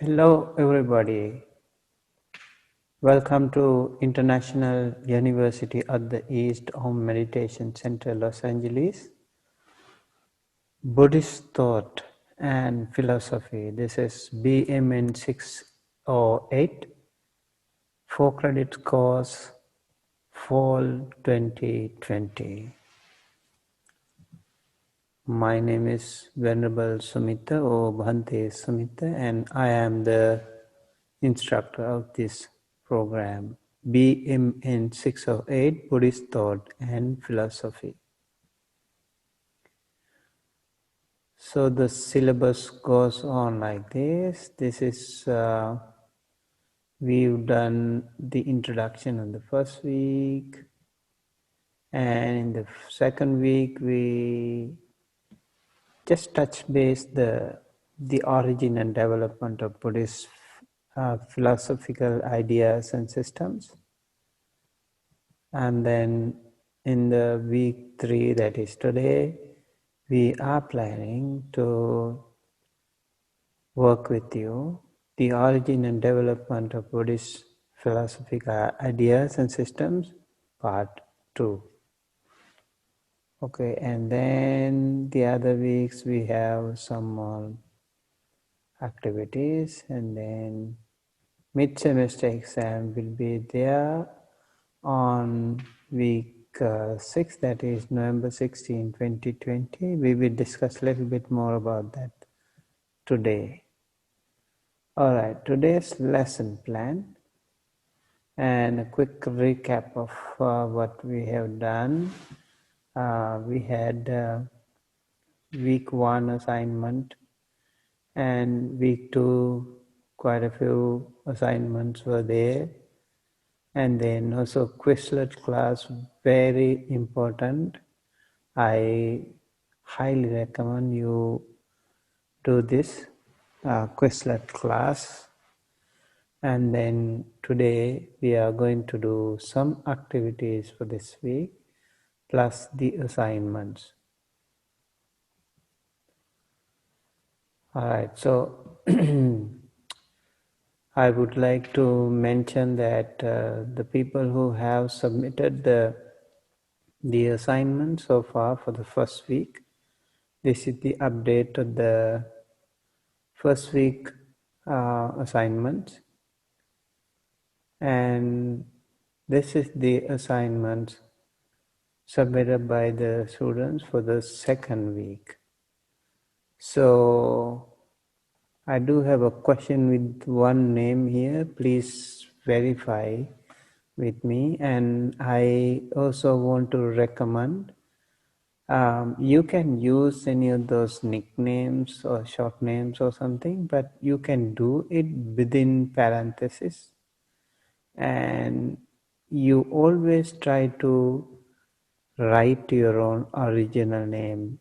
Hello everybody. Welcome to International University at the East Home Meditation Center, Los Angeles. Buddhist Thought and Philosophy. This is BMN 608, 4-credit course, Fall 2020. My name is Venerable Sumita or Bhante Sumita, and I am the instructor of this program, BMN 608, Buddhist Thought and Philosophy. So the syllabus goes on like this. This is, we've done the introduction in the first week, and in the second week we just touch base the origin and development of Buddhist philosophical ideas and systems. And then in the week 3, that is today, we are planning to work with you the origin and development of Buddhist philosophical ideas and systems, part 2. Okay, and then the other weeks we have some more activities, and then mid-semester exam will be there on week 6, that is November 16, 2020. We will discuss a little bit more about that today. Alright, today's lesson plan and a quick recap of what we have done. We had week 1 assignment, and week 2 quite a few assignments were there, and then also Quizlet class, very important. I highly recommend you do this Quizlet class. And then today we are going to do some activities for this week plus the assignments. Alright, so I would like to mention that the people who have submitted the assignment so far for the first week, this is the update of the first week assignments, and this is the assignment submitted by the students for the second week. So I do have a question with one name here. Please verify with me. And I also want to recommend you can use any of those nicknames or short names or something, but you can do it within parentheses, and you always try to write your own original name.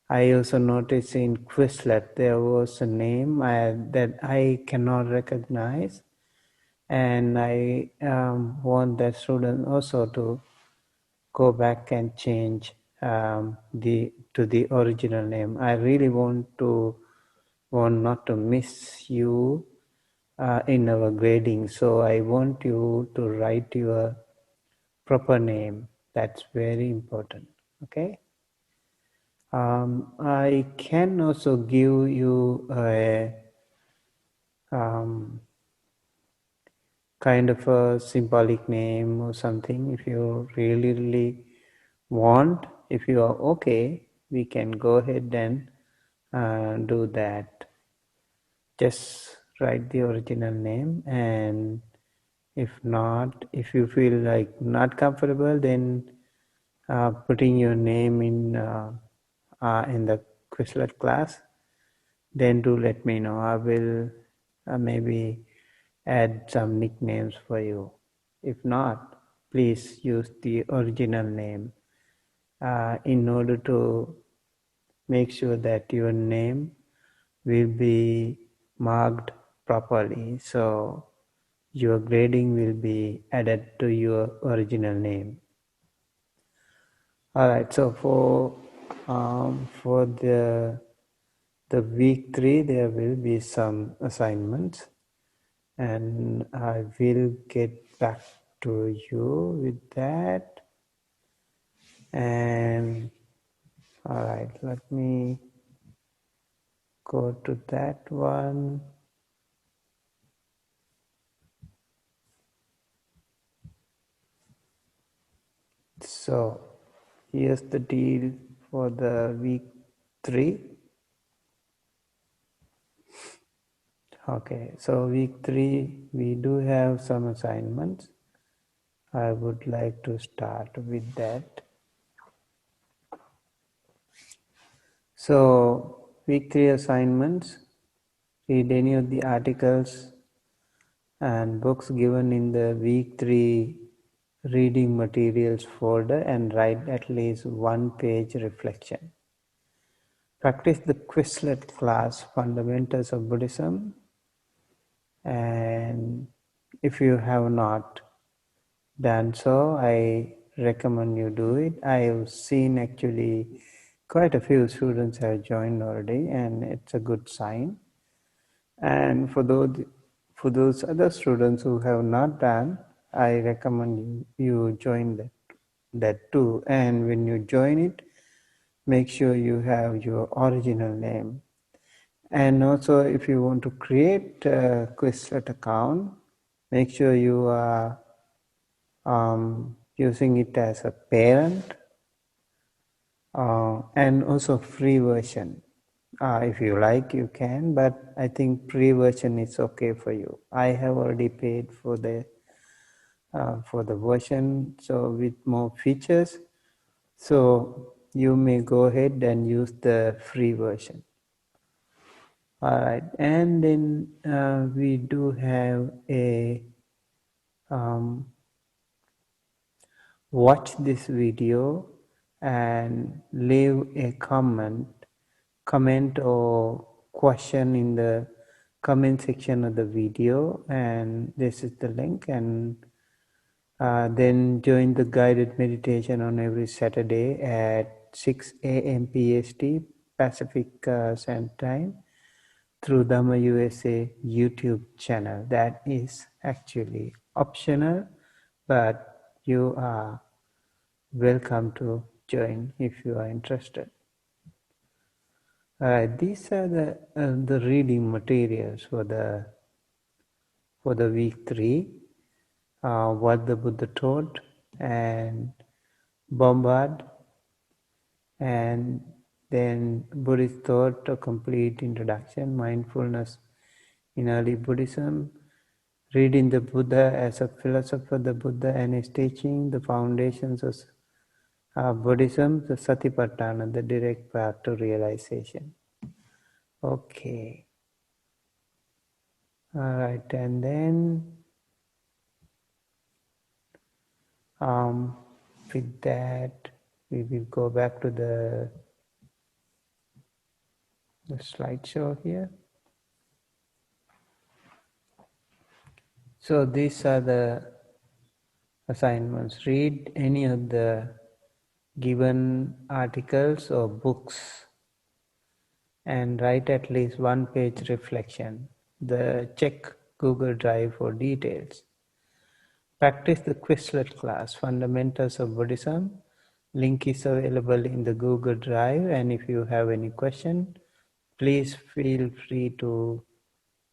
I also noticed in Quizlet there was a name that I cannot recognize, and I want that student also to go back and change to the original name. I really want not to miss you in our grading, so I want you to write your proper name. That's very important. Okay. I can also give you a kind of a symbolic name or something if you really want. If you are okay, we can go ahead and do that. Just write the original name, and if not, if you feel like not comfortable, then putting your name in the Quizlet class, then do let me know. I will maybe add some nicknames for you. If not, please use the original name in order to make sure that your name will be marked properly, so your grading will be added to your original name. Alright, so for the the week 3 there will be some assignments, and I will get back to you with that. And all right, let me go to that one. So here's the deal for the week 3. Okay, so week 3 we do have some assignments. I would like to start with that. So week 3 assignments, read any of the articles and books given in the week 3 reading materials folder and write at least one page reflection. Practice the Quizlet class Fundamentals of Buddhism, and if you have not done so, I recommend you do it. I have seen actually quite a few students have joined already, and it's a good sign. And for those other students who have not done, I recommend you join that too. And when you join it, make sure you have your original name. And also, if you want to create a Quizlet account, make sure you are using it as a parent, and also free version. If you like, you can, but I think free version is okay for you. I have already paid for the version, so with more features. So you may go ahead and use the free version. All right, and then we do have a watch this video and leave a comment or question in the comment section of the video, and this is the link. And then join the guided meditation on every Saturday at 6 a.m. PST Pacific Standard Time through Dhamma USA YouTube channel. That is actually optional, but you are welcome to join if you are interested. These are the reading materials for the week 3. What the Buddha taught, and Bombard, and then Buddhist thought, a complete introduction, mindfulness in early Buddhism, reading the Buddha as a philosopher, the Buddha and his teaching, the foundations of Buddhism, the Satipatthana, the direct path to realization. Okay. All right, and then with that, we will go back to the slideshow here. So these are the assignments. Read any of the given articles or books and write at least one page reflection. Check Google Drive for details. Practice the Quizlet class, Fundamentals of Buddhism. Link is available in the Google Drive, and if you have any question, please feel free to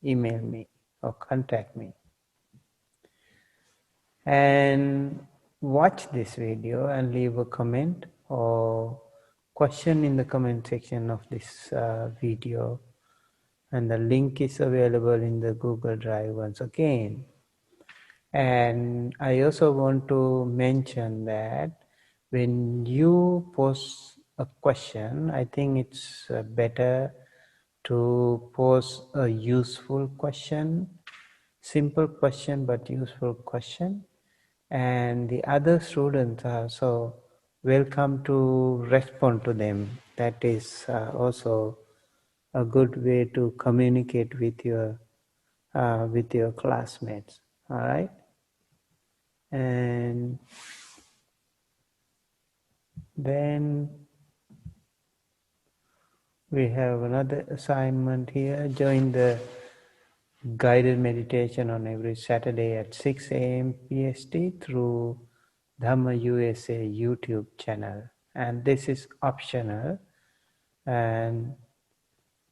email me or contact me. And watch this video and leave a comment or question in the comment section of this video, and the link is available in the Google Drive once again. And I also want to mention that when you post a question, I think it's better to pose a useful question, simple question but useful question, and the other students are also welcome to respond to them. That is also a good way to communicate with your classmates. All right, and then We have another assignment here. Join the guided meditation on every Saturday at 6 a.m. PST through Dhamma USA YouTube channel. And this is optional. And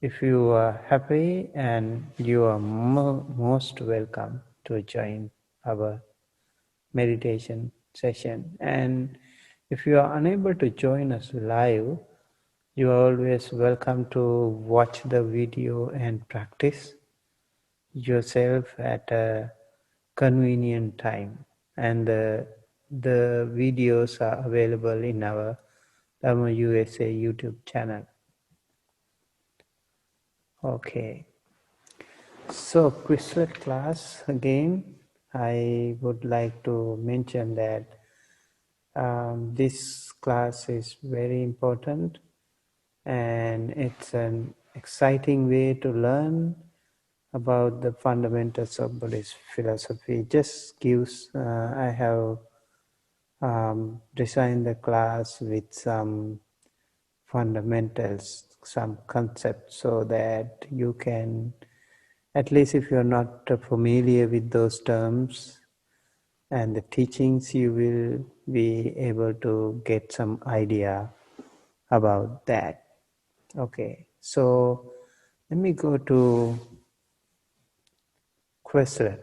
if you are happy, and you are most welcome to join our meditation session. And if you are unable to join us live, you are always welcome to watch the video and practice yourself at a convenient time. And the videos are available in our Dhamma USA YouTube channel. Okay. So, Quizlet class, again, I would like to mention that this class is very important, and it's an exciting way to learn about the fundamentals of Buddhist philosophy. It just gives, I have designed the class with some fundamentals, some concepts, so that you can, at least if you're not familiar with those terms and the teachings, you will be able to get some idea about that. Okay, so let me go to Quizlet.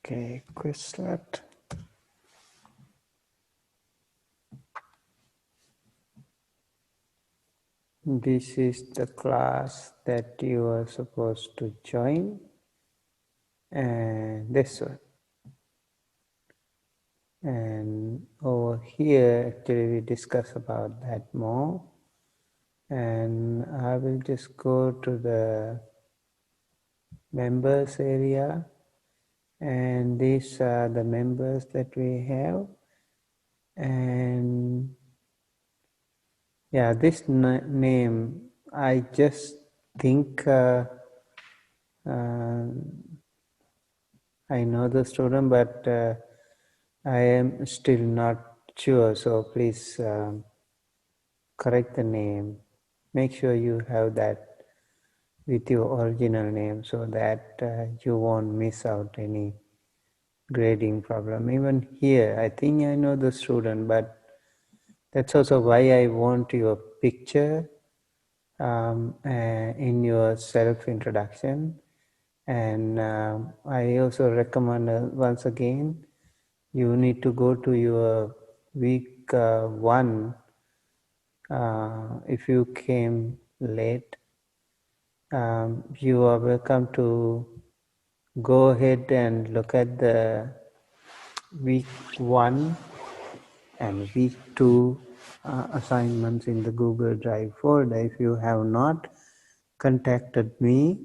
Okay, Quizlet. This is the class that you are supposed to join, and this one. And over here, actually, we discuss about that more. And I will just go to the members area, and these are the members that we have. And yeah, this name, I just think I know the student, but I am still not sure, so please correct the name. Make sure you have that with your original name, so that you won't miss out any grading problem. Even here, I think I know the student, but that's also why I want your picture in your self-introduction. And I also recommend, once again, you need to go to your week 1. If you came late, you are welcome to go ahead and look at the week 1 and week 2 assignments in the Google Drive folder. If you have not contacted me,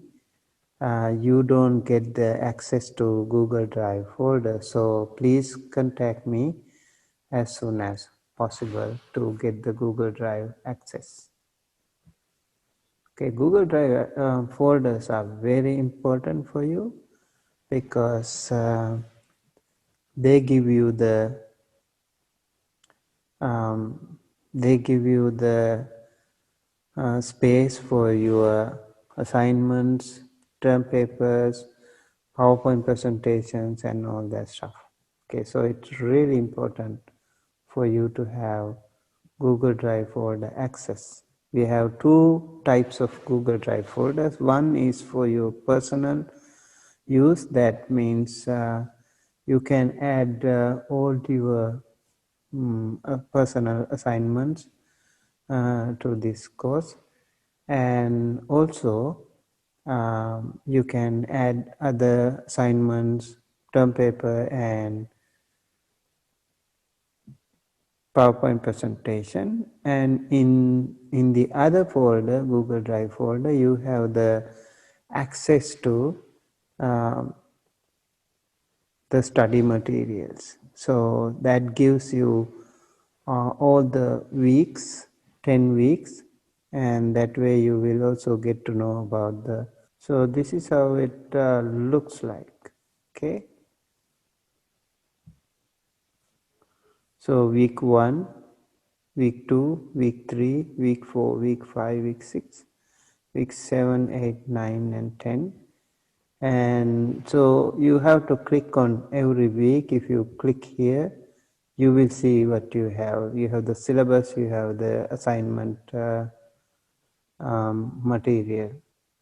you don't get the access to Google Drive folder. So please contact me as soon as possible to get the Google Drive access. Okay, Google Drive folders are very important for you, because they give you the space for your assignments, term papers, PowerPoint presentations, and all that stuff. Okay, so it's really important for you to have Google Drive folder access. We have 2 types of Google Drive folders. One is for your personal use. That means you can add all your personal assignments to this course, and also you can add other assignments, term paper, and PowerPoint presentation. And in the other folder, Google Drive folder, you have the access to the study materials. So that gives you all the weeks 10 weeks, and that way you will also get to know about so this is how it looks like. Okay, so week 1, week 2, week 3, week 4, week 5, week 6, week 7, 8, 9 and 10. And so you have to click on every week. If you click here, you will see what you have. You have the syllabus, you have the assignment material,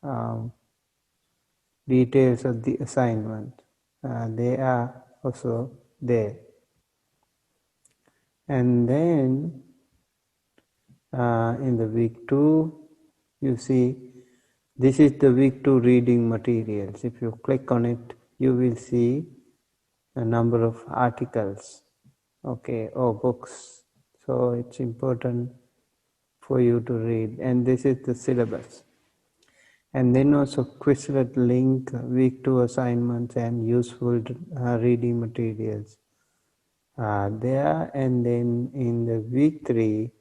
um, details of the assignment. They are also there. And then in the week 2, you see this is the week 2 reading materials. If you click on it, you will see a number of articles, okay, or books. So it's important for you to read, and this is the syllabus. And then also Quizlet link, week 2 assignments and useful reading materials there. And then in the week 3,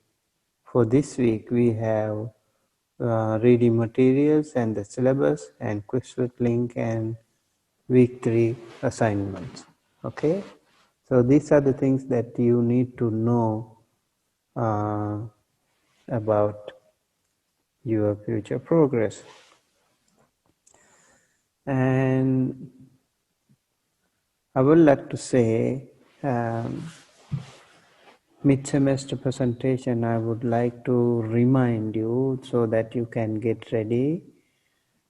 for this week, we have reading materials and the syllabus and Quizlet link and week 3 assignments. Okay, so these are the things that you need to know about your future progress. And I would like to say mid-semester presentation, I would like to remind you so that you can get ready.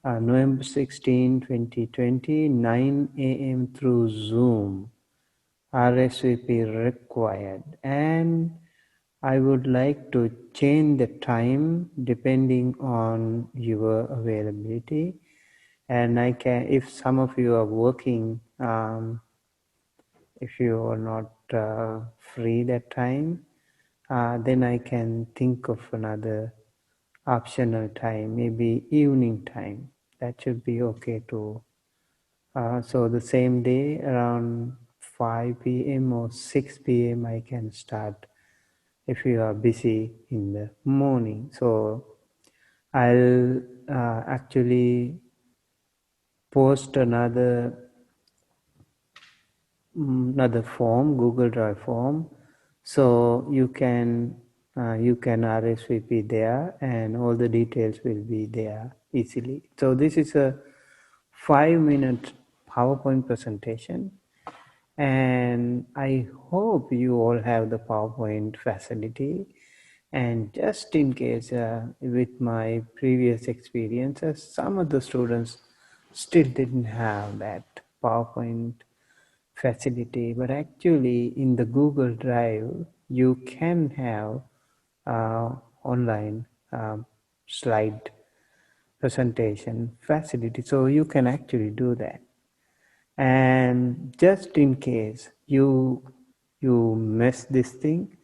November 16, 2020, 9 a.m. through Zoom, RSVP required. And I would like to change the time depending on your availability. And I can, if some of you are working, if you are not free that time, then I can think of another optional time, maybe evening time. That should be okay too. So the same day around 5 p.m. or 6 p.m. I can start if you are busy in the morning. So I'll actually post another form, Google Drive form, so you can RSVP there, and all the details will be there easily. So this is a 5-minute PowerPoint presentation, and I hope you all have the PowerPoint facility. And just in case, with my previous experiences, some of the students still didn't have that PowerPoint facility, but actually in the Google Drive, you can have online slide presentation facility. So you can actually do that. And just in case you miss this thing,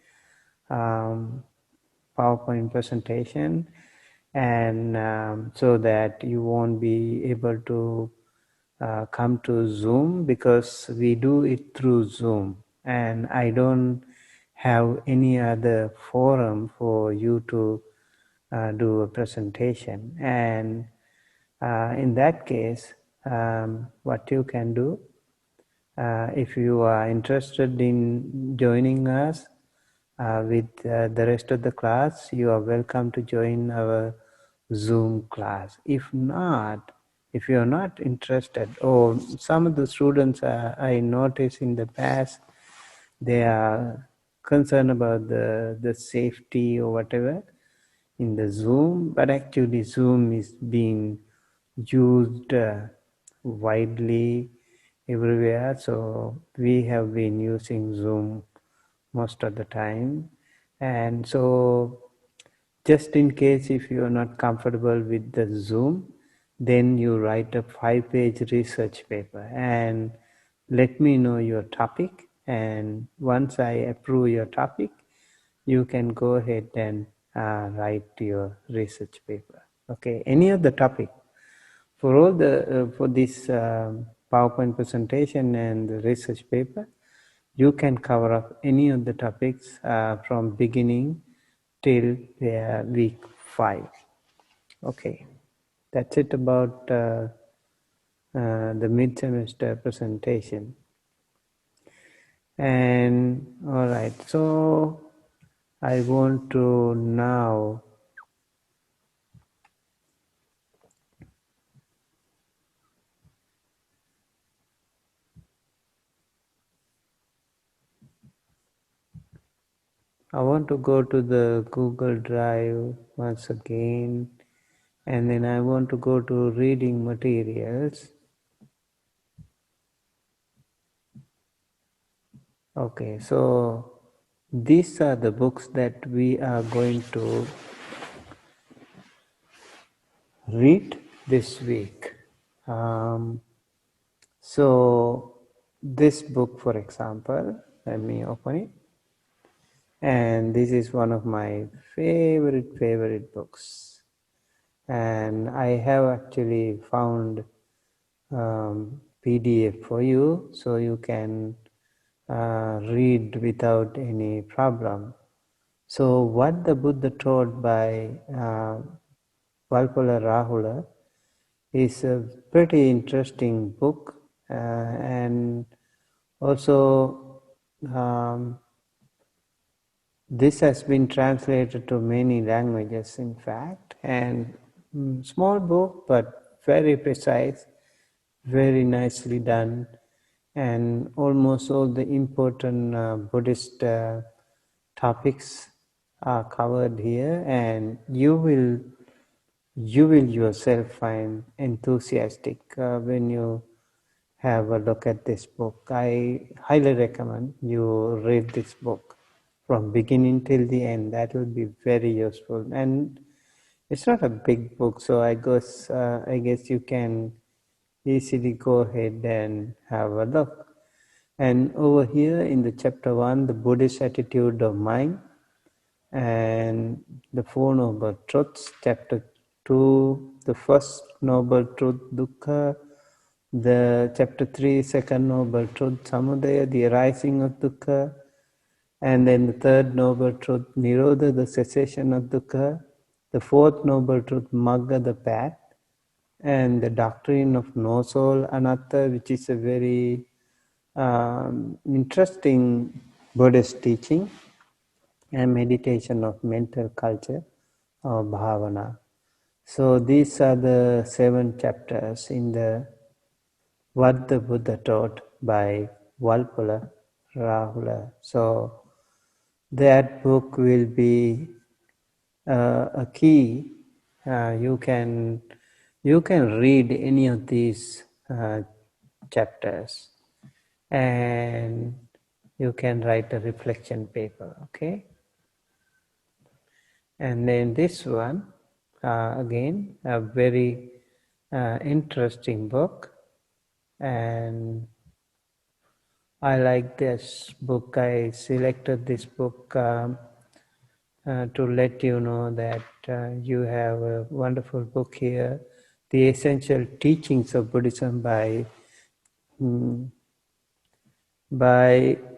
PowerPoint presentation, and so that you won't be able to come to Zoom, because we do it through Zoom, and I don't have any other forum for you to do a presentation. And in that case, what you can do, if you are interested in joining us with the rest of the class, you are welcome to join our Zoom class. If not, if you are not interested, or some of the students I noticed in the past, they are concerned about the safety or whatever in the Zoom, but actually Zoom is being used widely everywhere. So we have been using Zoom most of the time. And so just in case if you are not comfortable with the Zoom, then you write a 5-page research paper and let me know your topic. And once I approve your topic, you can go ahead and write your research paper. Okay, any of the topic. For all the for this PowerPoint presentation and the research paper, you can cover up any of the topics from beginning till week 5. Okay, that's it about the mid-semester presentation. And all right, so I want to now go to the Google Drive once again, and then I want to go to reading materials. Okay, so these are the books that we are going to read this week. So this book, for example, let me open it. And this is one of my favorite books. And I have actually found PDF for you, so you can read without any problem. So what the Buddha taught by Valpola Rahula is a pretty interesting book, and also this has been translated to many languages, in fact, and small book but very precise, very nicely done, and almost all the important Buddhist topics are covered here, and you will yourself find enthusiastic when you have a look at this book. I highly recommend you read this book from beginning till the end. That will be very useful, and it's not a big book, so I guess you can easily go ahead and have a look. And over here in the chapter 1, the Buddhist attitude of mind, and the Four Noble Truths, chapter 2, the first noble truth, dukkha, the chapter 3, second noble truth, samudaya, the arising of dukkha, and then the third noble truth, nirodha, the cessation of dukkha, the fourth noble truth, magga, the path, and the doctrine of no soul, anatta, which is a very interesting Buddhist teaching, and meditation of mental culture or bhavana. So these are the 7 chapters in the What the Buddha Taught by Valpola Rahula. So that book will be a key. You can read any of these chapters, and you can write a reflection paper. Okay. And then this one, again, a very interesting book, and I like this book. I selected this book to let you know that you have a wonderful book here, The Essential Teachings of Buddhism by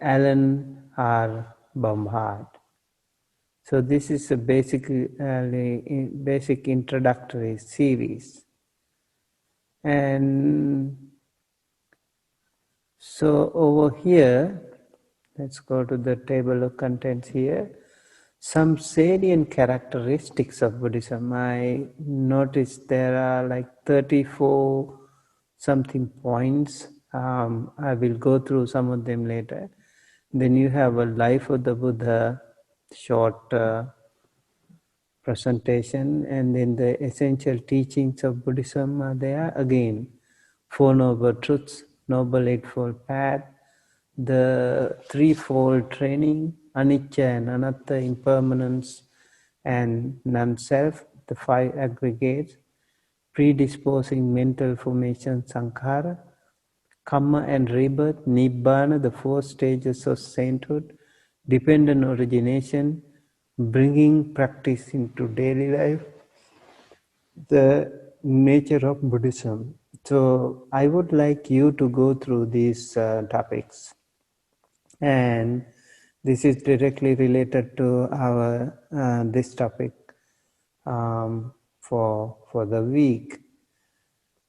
Alan R. Baumhard. So this is a basic introductory series, and so over here, let's go to the table of contents here. Some salient characteristics of Buddhism. I noticed there are like 34 something points. I will go through some of them later. Then you have a life of the Buddha, short presentation, and then the essential teachings of Buddhism are there. Again, Four Noble Truths, Noble Eightfold Path, the threefold training, anicca and anatta, impermanence and non-self, the 5 aggregates, predisposing mental formation, sankhara, karma and rebirth, nibbana, the 4 stages of sainthood, dependent origination, bringing practice into daily life, the nature of Buddhism. So I would like you to go through these topics, and This is directly related to our this topic for the week,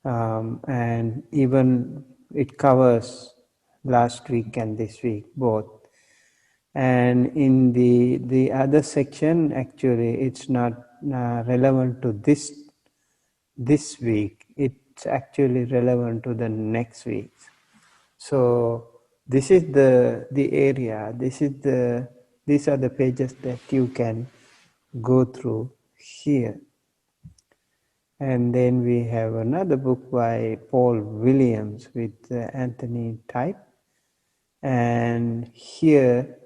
and even it covers last week and this week both. And in the other section, actually, it's not relevant to this week. It's actually relevant to the next week. So this is the area. These are the pages that you can go through here. And then we have another book by Paul Williams with Anthony Type. And here,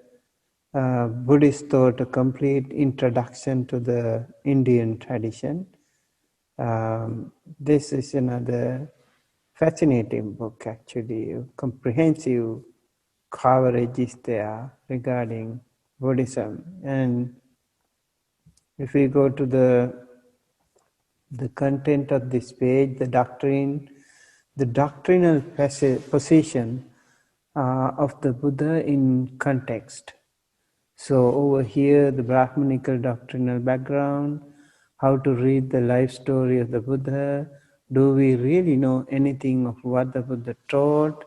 Buddhist thought, a complete introduction to the Indian tradition. This is another fascinating book, actually. Comprehensive coverage is there regarding Buddhism. And if we go to the content of this page, the doctrinal position of the Buddha in context. So over here, the Brahmanical doctrinal background, how to read the life story of the Buddha. Do we really know anything of what the Buddha taught?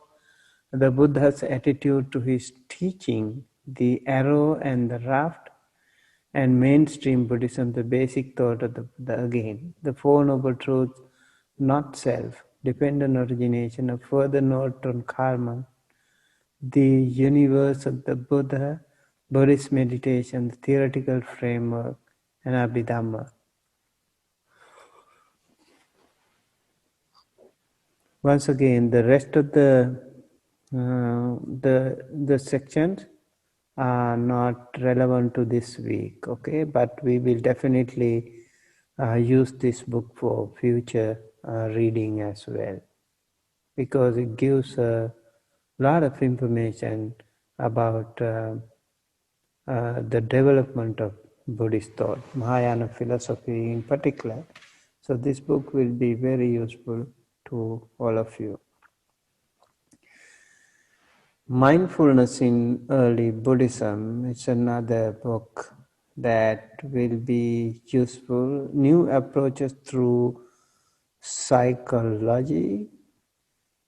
The Buddha's attitude to his teaching, the arrow and the raft, and mainstream Buddhism, the basic thought of the Buddha again. The Four Noble Truths, not self, dependent origination, a further note on karma, the universe of the Buddha, Buddhist meditation, the theoretical framework, and Abhidhamma. Once again, the rest of the sections are not relevant to this week, okay? But we will definitely use this book for future reading as well, because it gives a lot of information about the development of Buddhist thought, Mahayana philosophy in particular. So this book will be very useful to all of you. Mindfulness in Early Buddhism is another book that will be useful. New approaches through psychology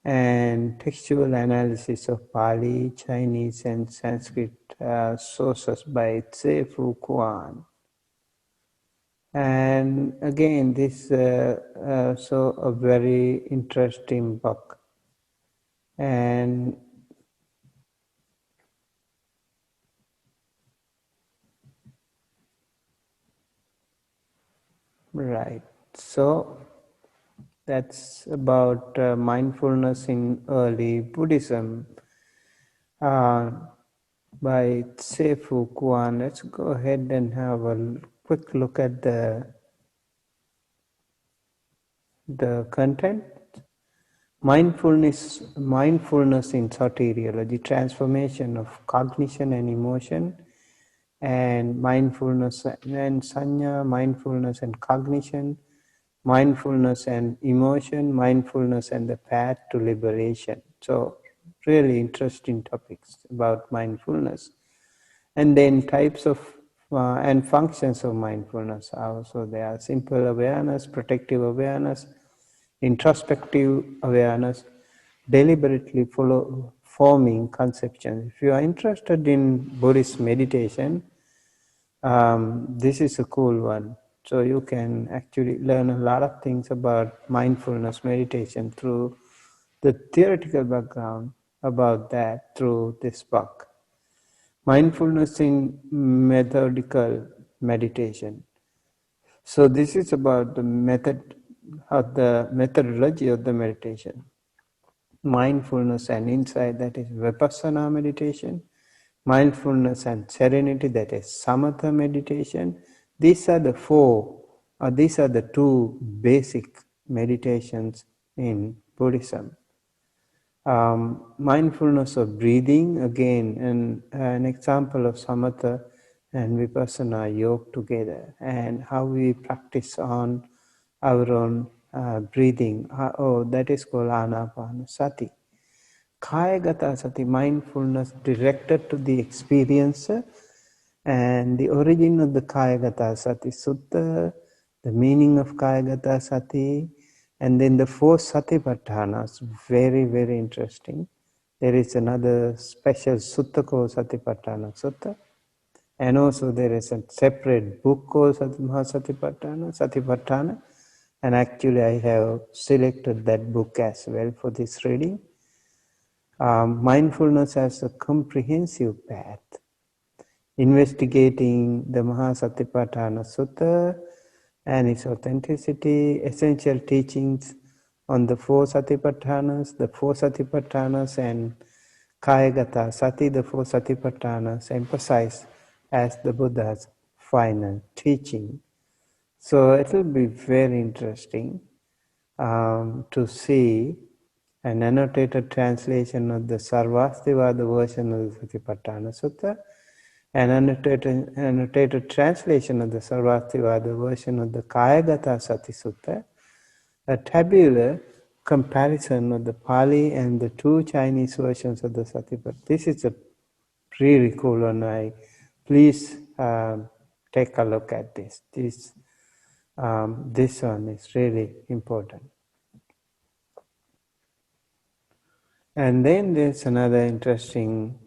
and textual analysis of Pali, Chinese, and Sanskrit sources by Tse-Fu Kuan. And again, this so a very interesting book. And right, so that's about mindfulness in early Buddhism by Tse-Fu Kuan. Let's go ahead and have a quick look at the content. Mindfulness in soteriology, transformation of cognition and emotion, and mindfulness and sanya, mindfulness and cognition, mindfulness and emotion, mindfulness and the path to liberation. So really interesting topics about mindfulness. And then types of and functions of mindfulness. Also there are simple awareness, protective awareness, introspective awareness, deliberately forming conceptions. If you are interested in Buddhist meditation, this is a cool one. So you can actually learn a lot of things about mindfulness meditation through the theoretical background about that through this book. Mindfulness in methodical meditation. So this is about the method of the methodology of the meditation. Mindfulness and insight, that is vipassana meditation. Mindfulness and serenity, that is samatha meditation. These are the two basic meditations in Buddhism. Mindfulness of breathing, again, an example of samatha and vipassana yoked together, and how we practice on our own breathing. That is called anapanasati. Kayagata Sati, mindfulness directed to the experiencer, and the origin of the Kayagata Sati Sutta, the meaning of Kayagata Sati, and then the four Satipatthanas, very, very interesting. There is another special sutta called Satipatthana Sutta, and also there is a separate book called Satipatthana, and actually I have selected that book as well for this reading. Mindfulness as a comprehensive path, investigating the Mahasatipatthana Sutta and its authenticity, essential teachings on the four Satipatthanas, and Kayagata Sati, the four Satipatthanas, emphasized as the Buddha's final teaching. So it will be very interesting to see an annotated translation of the Sarvastivada version of the Satipatthana Sutta, an annotated translation of the Sarvastivada version of the Kayagata Sati Sutta, a tabular comparison of the Pali and the two Chinese versions of the Satipatthana. This is a really cool one. Please take a look at this. This one is really important. And then there's another interesting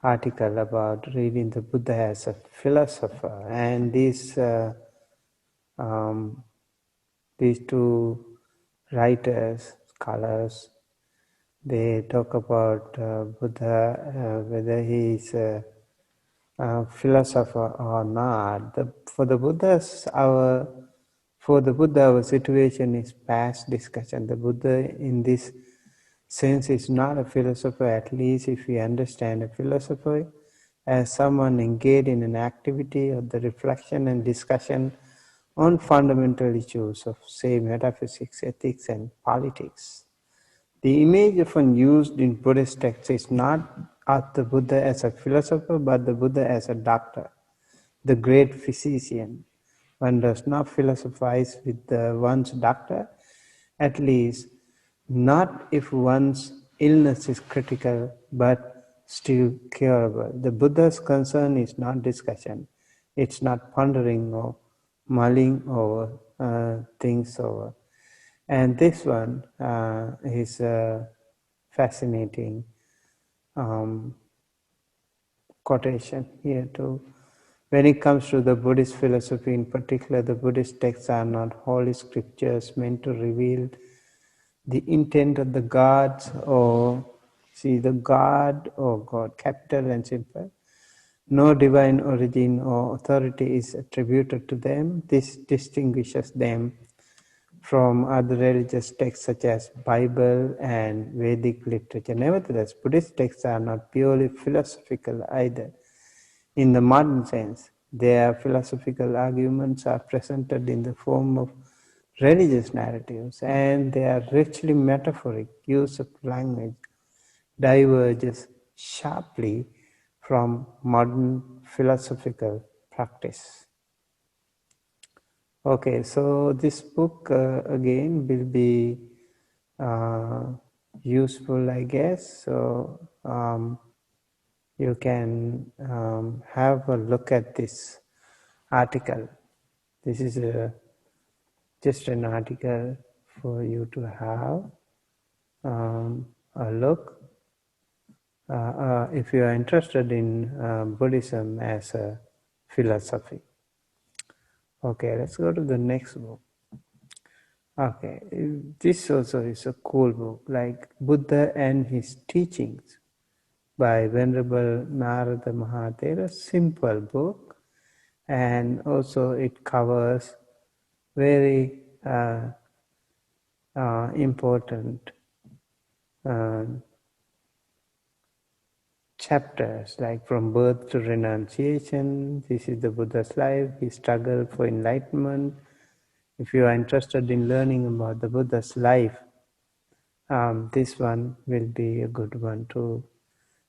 article about reading the Buddha as a philosopher, and these two writers, scholars, they talk about Buddha, whether he is a philosopher or not. For the Buddha, our situation is past discussion. The Buddha, in this sense, is not a philosopher, at least if we understand a philosopher as someone engaged in an activity of the reflection and discussion on fundamental issues of, say, metaphysics, ethics, and politics. The image often used in Buddhist texts is not of the Buddha as a philosopher, but the Buddha as a doctor, the great physician. One does not philosophize with one's doctor, at least not if one's illness is critical but still curable. The Buddha's concern is not discussion. It's not pondering or mulling over things over. And this one is fascinating quotation here too. When it comes to the Buddhist philosophy in particular, the Buddhist texts are not holy scriptures meant to reveal the intent of the gods or the God or God, capital and simple. No divine origin or authority is attributed to them. This distinguishes them from other religious texts such as Bible and Vedic literature. Nevertheless, Buddhist texts are not purely philosophical either. In the modern sense, their philosophical arguments are presented in the form of religious narratives, and their richly metaphoric use of language diverges sharply from modern philosophical practice. Okay, so this book again will be useful, I guess. So you can have a look at this article. This is just an article for you to have a look. If you are interested in Buddhism as a philosophy. Okay, let's go to the next book. Okay, this also is a cool book, like Buddha and His Teachings by Venerable Narada Mahathera. Simple book, and also it covers very important chapters, like from birth to renunciation. This is the Buddha's life, his struggle for enlightenment. If you are interested in learning about the Buddha's life, this one will be a good one too.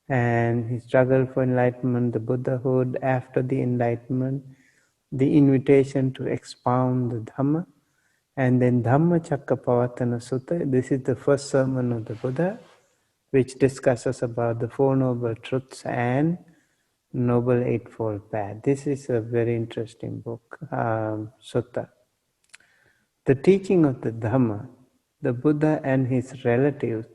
And his struggle for enlightenment, the Buddhahood after the enlightenment, the invitation to expound the Dhamma, And then Dhammacakkappavattana Sutta, this is the first sermon of the Buddha, which discusses about the Four Noble Truths and Noble Eightfold Path. This is a very interesting book, Sutta. The teaching of the Dhamma, the Buddha and his relatives,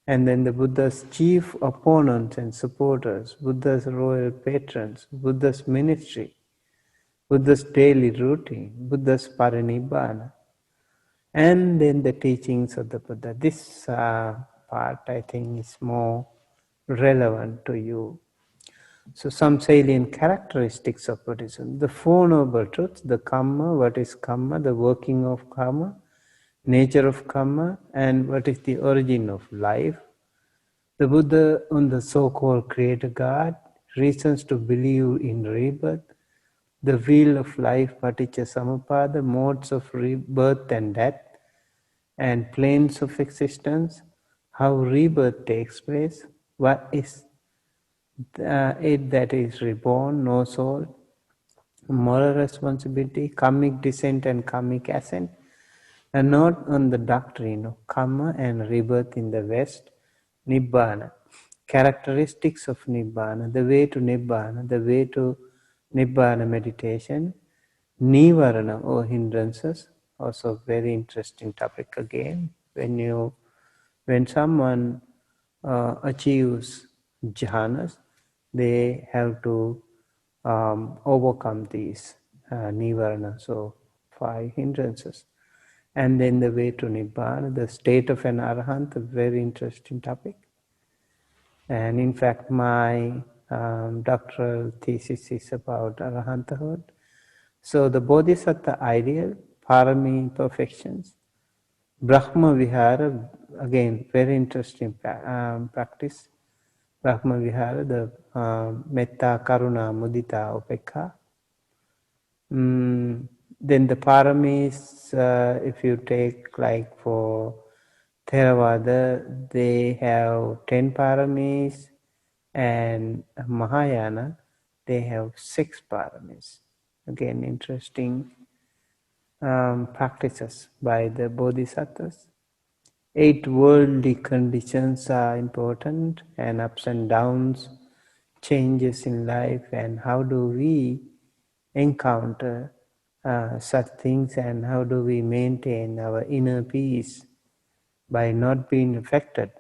and then the Buddha's chief opponents and supporters, Buddha's royal patrons, Buddha's ministry, Buddha's daily routine, Buddha's parinibbana, and then the teachings of the Buddha. This part, I think, is more relevant to you. So some salient characteristics of Buddhism. The Four Noble Truths, the karma, what is karma, the working of karma, nature of karma, and what is the origin of life. The Buddha on the so-called Creator God, reasons to believe in rebirth, the wheel of life, paticca samuppada, modes of rebirth and death, and planes of existence, how rebirth takes place, what is it that is reborn, no soul, moral responsibility, karmic descent and karmic ascent, and not on the doctrine of karma and rebirth in the West, Nibbana. Characteristics of Nibbana, the way to Nibbana meditation, Nivarana or hindrances, also very interesting topic again. When someone achieves jhanas, they have to overcome these nivarana, so 5 hindrances. And then the way to Nibbana, the state of an arahant, a very interesting topic. And in fact, my doctoral thesis is about arahanthood. So the bodhisattva ideal, parami perfections, Brahma Vihara, again, very interesting practice. Brahma Vihara, the Metta, Karuna, Mudita, Upekha. Then the paramis, if you take like for Theravada, they have 10 paramis, and Mahayana, they have 6 paramis. Again, interesting practices by the bodhisattvas. 8 worldly conditions are important, and ups and downs, changes in life, and how do we encounter such things, and how do we maintain our inner peace by not being affected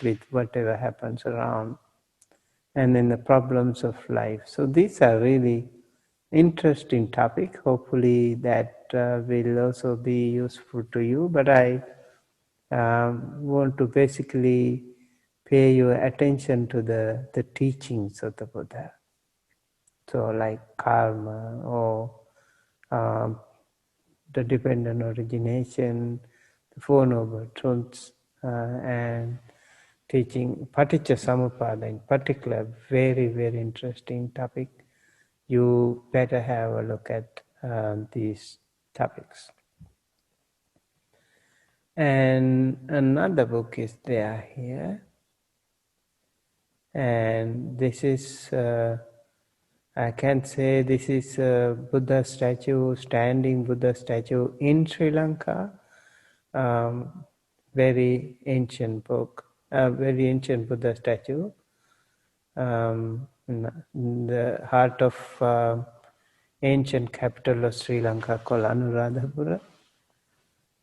with whatever happens around, and then the problems of life. So these are really interesting topic. Hopefully that will also be useful to you, but I want to basically pay your attention to the teachings of the Buddha. So like karma or the dependent origination, the Four Noble Truths, and teaching paticca samuppada in particular, very, very interesting topic. You better have a look at these topics. And another book is there here, and this is I can say this is a Buddha statue, standing Buddha statue in Sri Lanka. Very ancient book, very ancient Buddha statue. In the heart of ancient capital of Sri Lanka called Anuradhapura.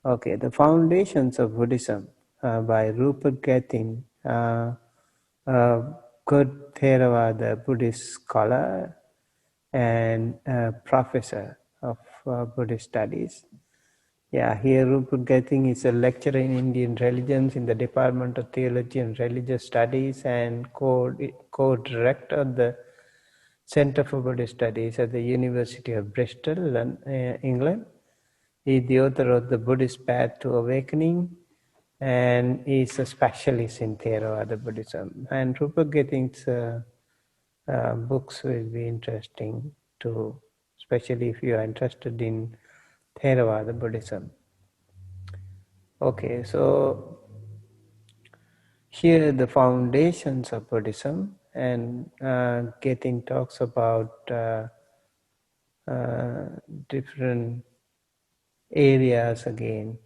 Okay, the Foundations of Buddhism by Rupert Gethin, a good Theravada Buddhist scholar and professor of Buddhist studies. Yeah, here Rupert Gethin is a lecturer in Indian religions in the Department of Theology and Religious Studies and co-director of the Center for Buddhist Studies at the University of Bristol, England. He is the author of The Buddhist Path to Awakening, and he is a specialist in Theravada Buddhism. And Rupert Gethin's books will be interesting too, especially if you are interested in Theravada Buddhism. Okay, so here are the foundations of Buddhism, and Gethin talks about uh, different areas again,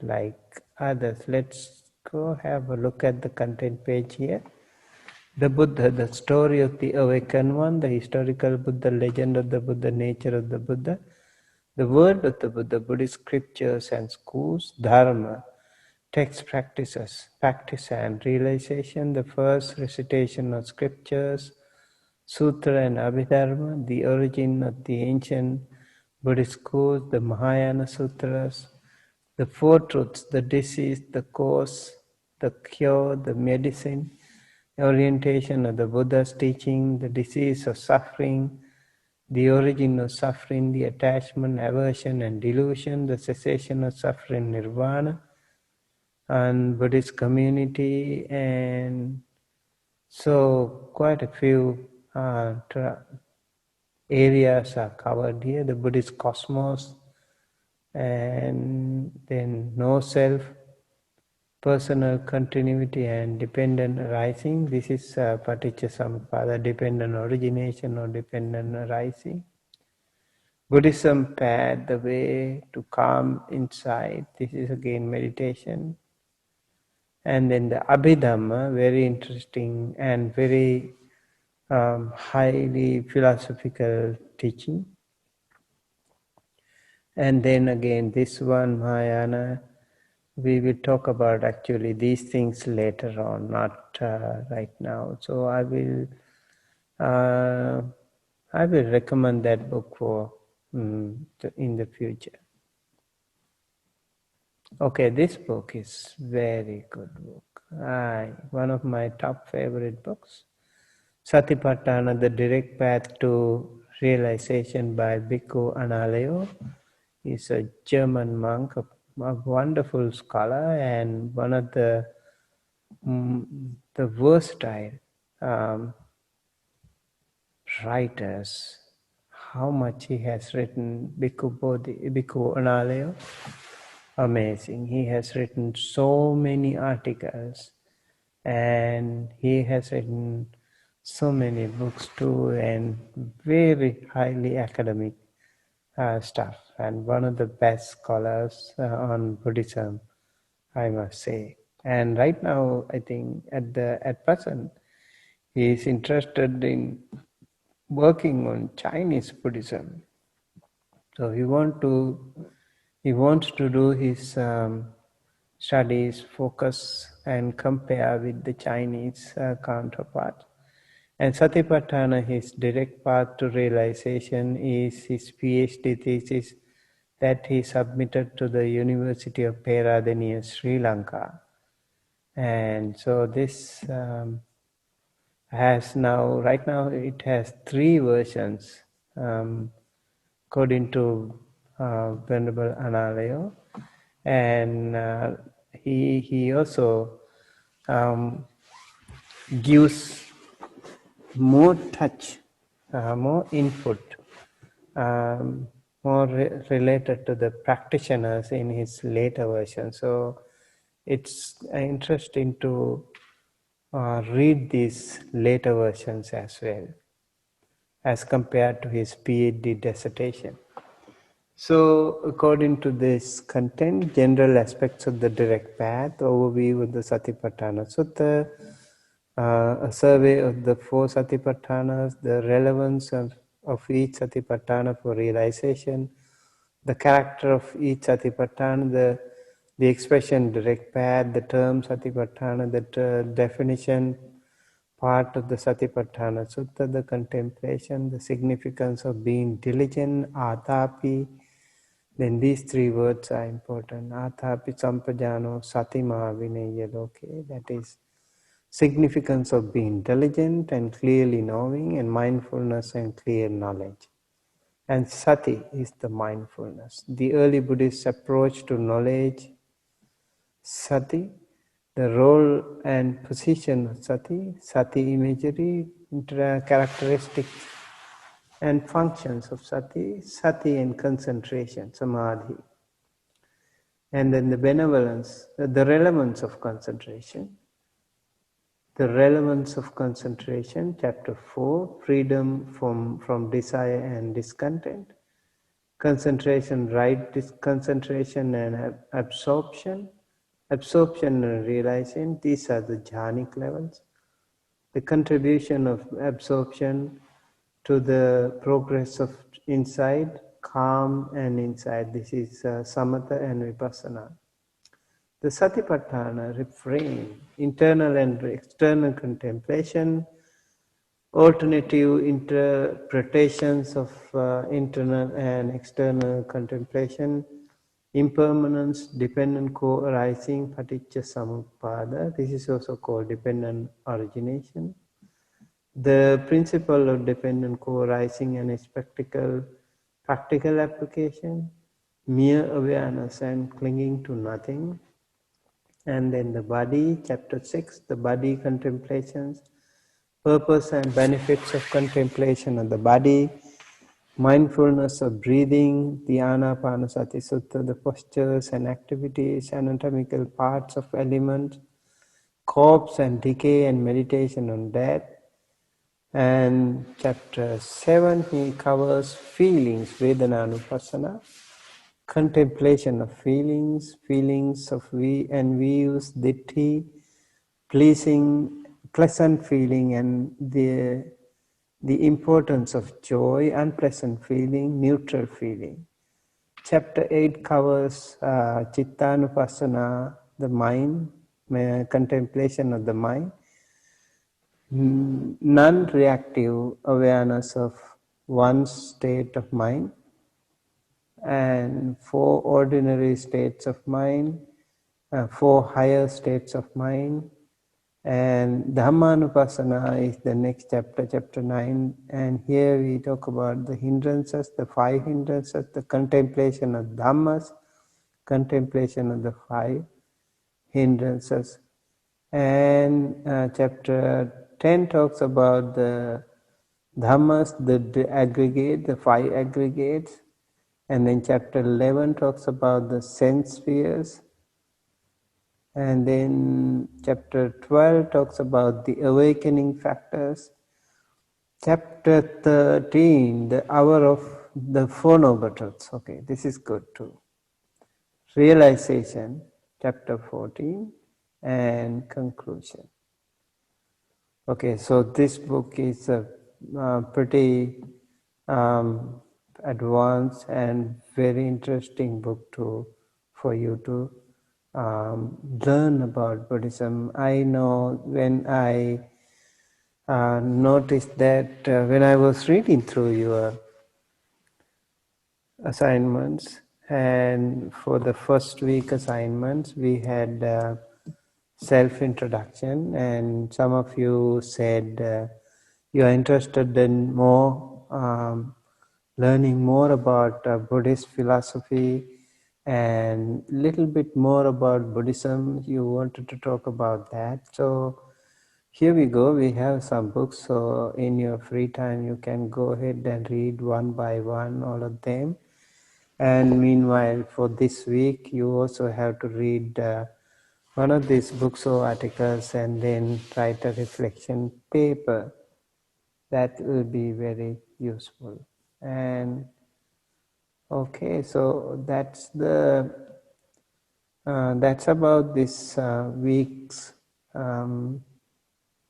like others. Let's go have a look at the content page here. The Buddha, the story of the awakened one, the historical Buddha, legend of the Buddha, nature of the Buddha, the word of the Buddha, Buddhist scriptures and schools, Dharma, text practices, practice and realization, the first recitation of scriptures, Sutra and Abhidharma, the origin of the ancient Buddhist schools, the Mahayana Sutras, the Four Truths, the disease, the cause, the cure, the medicine, orientation of the Buddha's teaching, the disease of suffering, the origin of suffering, the attachment, aversion, and delusion, the cessation of suffering, nirvana, and Buddhist community, and so quite a few areas are covered here. The Buddhist cosmos, and then no self, personal continuity and dependent arising. This is Paticca dependent origination or dependent arising. Buddhism path, the way to calm inside. This is again meditation. And then the Abhidhamma, very interesting and very highly philosophical teaching. And then again, this one, Mahayana, we will talk about actually these things later on, not right now. So I will recommend that book for in the future. Okay, this book is very good book. One of my top favorite books. Satipatthana, The Direct Path to Realization by Bhikkhu Analayo. He's a German monk, a wonderful scholar, and one of the versatile writers. How much he has written, Bhikkhu Analayo, amazing. He has written so many articles, and he has written so many books too, and very highly academic stuff, and one of the best scholars on Buddhism, I must say. And right now, I think at present, he is interested in working on Chinese Buddhism. So he wants to do his studies, focus, and compare with the Chinese counterpart. And Satipatthana, his direct path to realization, is his PhD thesis that he submitted to the University of Peradeniya, Sri Lanka. And so this right now it has 3 versions according to Venerable Analayo. And he also gives more touch, more input, more related to the practitioners in his later version. So it's interesting to read these later versions as well, as compared to his PhD dissertation. So according to this content, general aspects of the direct path, overview of the Satipatthana Sutta, a survey of the 4 Satipatthanas, the relevance of each Satipatthana for realization, the character of each Satipatthana, the expression direct path, the term Satipatthana, the definition part of the Satipatthana Sutta, the contemplation, the significance of being diligent, atapi. Then these 3 words are important. Atapi sampajano satima vinaya loke. That is significance of being diligent and clearly knowing, and mindfulness and clear knowledge. And sati is the mindfulness. The early Buddhist approach to knowledge, sati, the role and position of sati imagery, characteristics and functions of sati and concentration, samadhi. And then the benevolence, the relevance of concentration, The relevance of concentration, chapter 4, freedom from desire and discontent, concentration, right concentration and absorption, absorption and realization, these are the jhanic levels. The contribution of absorption to the progress of insight, calm and insight, this is samatha and vipassana. The satipatthana, refrain, internal and external contemplation, alternative interpretations of internal and external contemplation, impermanence, dependent co-arising, paticca samuppada. This is also called dependent origination. The principle of dependent co-arising and its practical application, mere awareness and clinging to nothing. And then the body, chapter 6, the body contemplations, purpose and benefits of contemplation of the body, mindfulness of breathing, the Anapanasati Sutta, the postures and activities, anatomical parts of elements, corpse and decay and meditation on death. And chapter 7, he covers feelings, Vedananupassana, contemplation of feelings, feelings of views, ditti, pleasing, pleasant feeling and the importance of joy, unpleasant feeling, neutral feeling. Chapter 8 covers Chittanupassana, the mind, contemplation of the mind, non-reactive awareness of one's state of mind, and 4 ordinary states of mind, 4 higher states of mind, and Dhammanupassana is the next chapter, chapter 9, and here we talk about the hindrances, the 5 hindrances, the contemplation of Dhammas, contemplation of the 5 hindrances, and chapter 10 talks about the Dhammas, the aggregate, the 5 aggregates, and then chapter 11 talks about the sense spheres, and then chapter 12 talks about the awakening factors. Chapter 13, the hour of the Four Noble Truths. Okay, this is good too. Realization, chapter 14, and conclusion. Okay, so this book is a pretty advanced and very interesting book for you to learn about Buddhism. I know when I noticed that when I was reading through your assignments, and for the first week assignments we had self-introduction, and some of you said you are interested in more learning more about Buddhist philosophy and little bit more about Buddhism. You wanted to talk about that. So here we go, we have some books, so in your free time you can go ahead and read one by one all of them. And meanwhile, for this week you also have to read one of these books or articles and then write a reflection paper. That will be very useful. And okay, so that's about this week's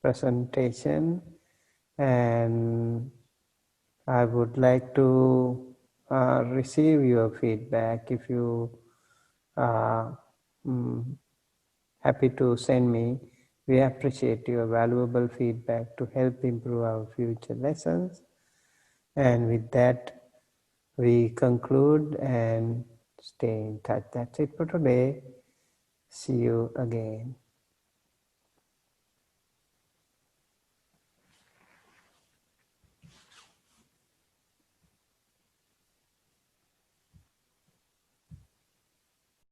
presentation, and I would like to receive your feedback. If you are happy to send me, we appreciate your valuable feedback to help improve our future lessons. And with that, we conclude and stay in touch. That's it for today. See you again.